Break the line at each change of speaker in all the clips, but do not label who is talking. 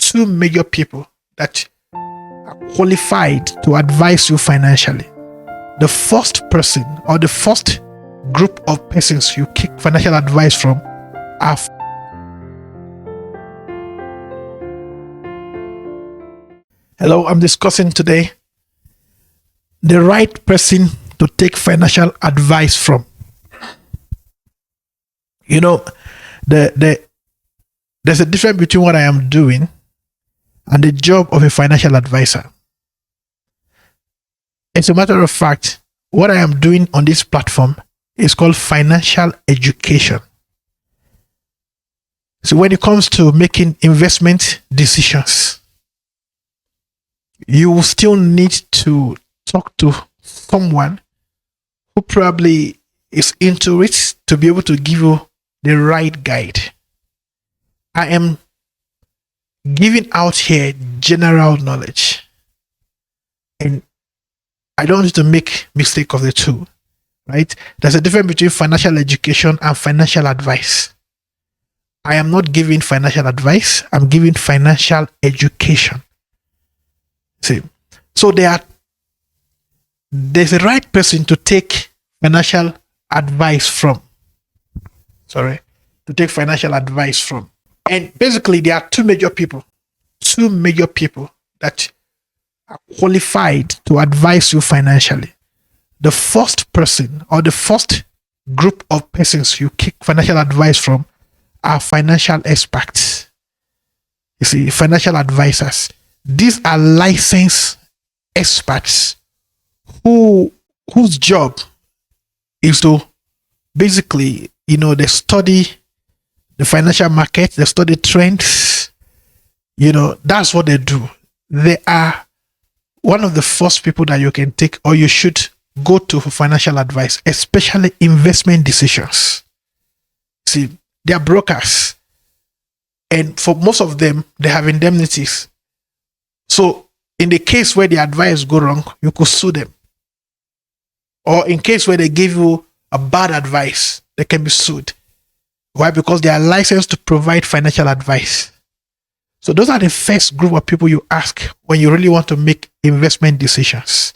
two major people that are qualified to advise you financially. The first person or the first group of persons you take financial advice from are Hello, I'm discussing today the right person to take financial advice from. You know, there's a difference between what I am doing and the job of a financial advisor. As a matter of fact, what I am doing on this platform is called financial education. So when it comes to making investment decisions, you will still need to talk to someone who probably is into it to be able to give you the right guide. I am giving out here general knowledge, and I don't want you to make mistake of the two, right? There's a difference between financial education and financial advice. I am not giving financial advice. I'm giving financial education. See, so there's a right person to take financial advice from. To take financial advice from. And basically, there are two major people that are qualified to advise you financially. The first person or the first group of persons you take financial advice from are financial experts. You see, financial advisors. These are licensed experts whose job is to basically, they study the financial market, they study trends. That's what they do. They are one of the first people that you can take or you should go to for financial advice, especially investment decisions. See, they are brokers. And for most of them, they have indemnities. So in the case where the advice go wrong, you could sue them. Or in case where they give you a bad advice, they can be sued. Why? Because they are licensed to provide financial advice. So those are the first group of people you ask when you really want to make investment decisions.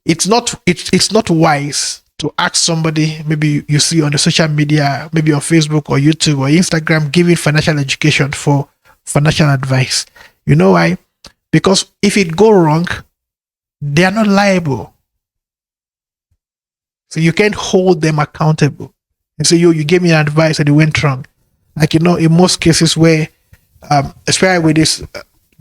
It's not wise to ask somebody, maybe you see on the social media, maybe on Facebook or YouTube or Instagram, giving financial education for financial advice. You know why? Because if it go wrong, they are not liable. So you can't hold them accountable. And so you gave me an advice and it went wrong. Like, in most cases where, especially with these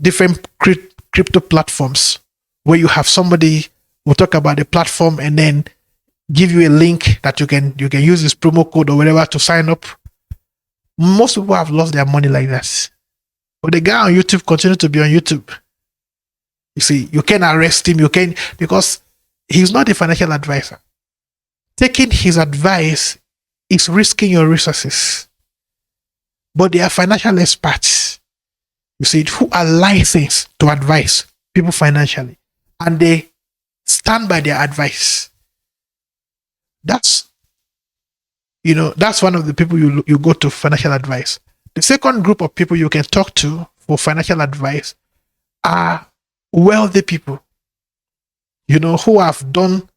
different crypto platforms, where you have somebody who talk about the platform and then give you a link that you can use this promo code or whatever to sign up. Most people have lost their money like that. But the guy on YouTube continues to be on YouTube. You see, you can arrest him, because he's not a financial advisor. Taking his advice is risking your resources. But they are financial experts, you see, who are licensed to advise people financially. And they stand by their advice. That's one of the people you go to financial advice. The second group of people you can talk to for financial advice are wealthy people, who have done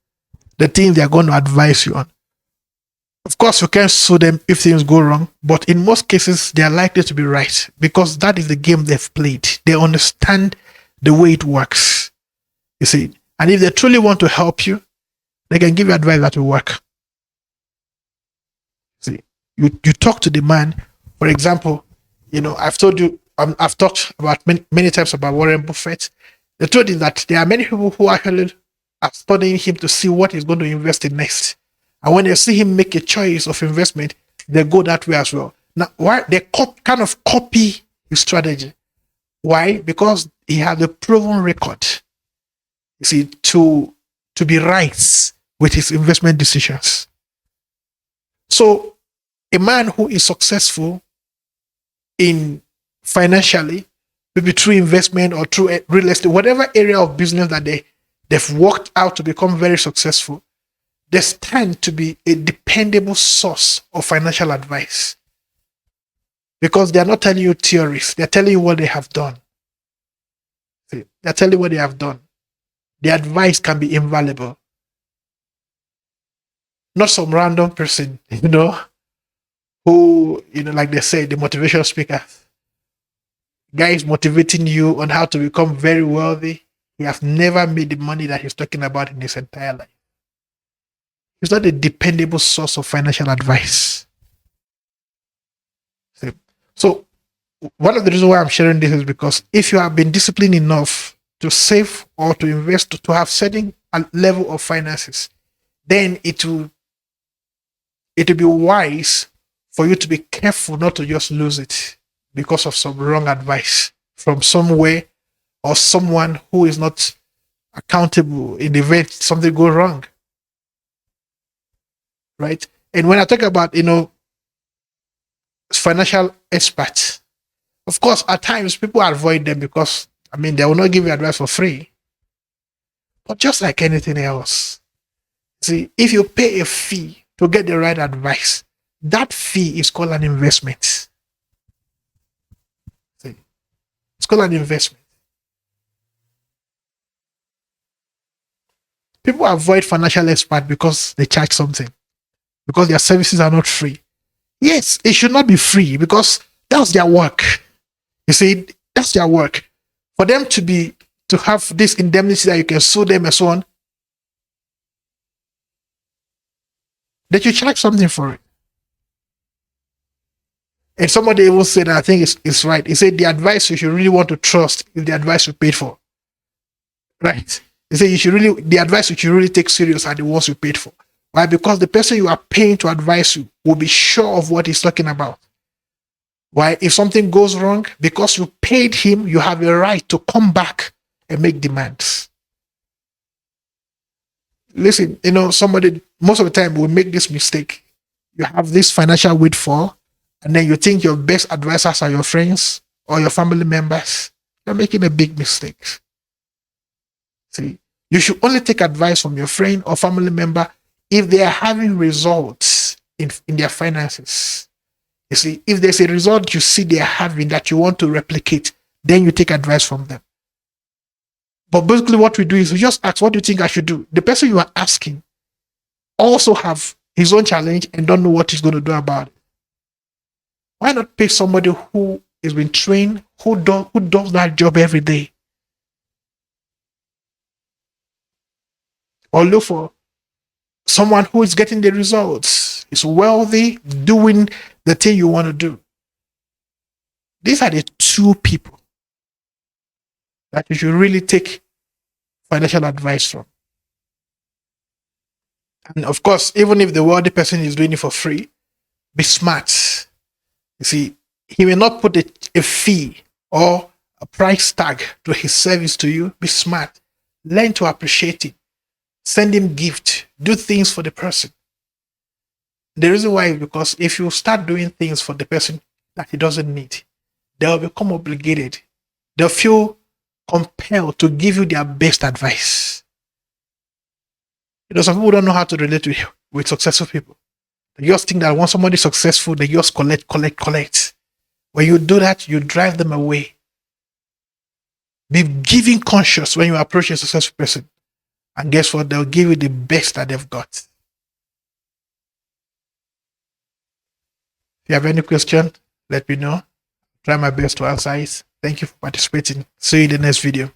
the things they are going to advise you on. Of course, you can't sue them if things go wrong, but in most cases, they are likely to be right because that is the game they've played. They understand the way it works, you see. And if they truly want to help you, they can give you advice that will work. See, you talk to the man. For example, I've told you, I've talked about many times about Warren Buffett. The truth is that there are many people who actually are studying him to see what he's going to invest in next. And when they see him make a choice of investment, they go that way as well. Now, why they kind of copy his strategy? Why? Because he has a proven record, you see, to be right with his investment decisions. So, a man who is successful in financially, maybe through investment or through real estate, whatever area of business that they've worked out to become very successful, they stand to be a dependable source of financial advice. Because they are not telling you theories, they're telling you what they have done. See, they're telling you what they have done. The advice can be invaluable. Not some random person, who, like they say, the motivational speaker. Guy is motivating you on how to become very wealthy. He has never made the money that he's talking about in his entire life. He's not a dependable source of financial advice. See? So, one of the reasons why I'm sharing this is because if you have been disciplined enough to save or to invest, to have certain level of finances, then it will be wise for you to be careful not to just lose it because of some wrong advice from somewhere or someone who is not accountable in the event something go wrong. Right? And when I talk about, financial experts, of course, at times people avoid them because, they will not give you advice for free. But just like anything else, see, if you pay a fee to get the right advice, that fee is called an investment. See, it's called an investment. People avoid financial experts because they charge something, because their services are not free. Yes, it should not be free because that's their work. You see, that's their work. For them to have this indemnity that you can sue them and so on, that you charge something for it. And somebody even said, I think it's right. He said the advice you should really want to trust is the advice you paid for. Right? He said the advice you should really take serious are the ones you paid for. Why? Because the person you are paying to advise you will be sure of what he's talking about. Why? If something goes wrong, because you paid him, you have a right to come back and make demands. Listen, somebody most of the time will make this mistake. You have this financial windfall, and then you think your best advisors are your friends or your family members. You're making a big mistake. See, you should only take advice from your friend or family member if they are having results in their finances. You see, if there's a result you see they are having that you want to replicate, then you take advice from them. But basically what we do is we just ask, what do you think I should do? The person you are asking also have his own challenge and don't know what he's going to do about it. Why not pay somebody who has been trained, who does that job every day? Or look for someone who is getting the results, is wealthy, doing the thing you want to do. These are the two people that you should really take financial advice from. And of course, even if the wealthy person is doing it for free, be smart. You see, he may not put a fee or a price tag to his service to you. Be smart. Learn to appreciate it. Send him gift. Do things for the person. The reason why is because if you start doing things for the person that he doesn't need, they'll become obligated. They'll feel compelled to give you their best advice. Some people don't know how to relate with successful people. They just think that once somebody is successful, they just collect. When you do that, you drive them away. Be giving conscious when you approach a successful person. And guess what? They'll give you the best that they've got. If you have any question, let me know. Try my best to answer it. Thank you for participating. See you in the next video.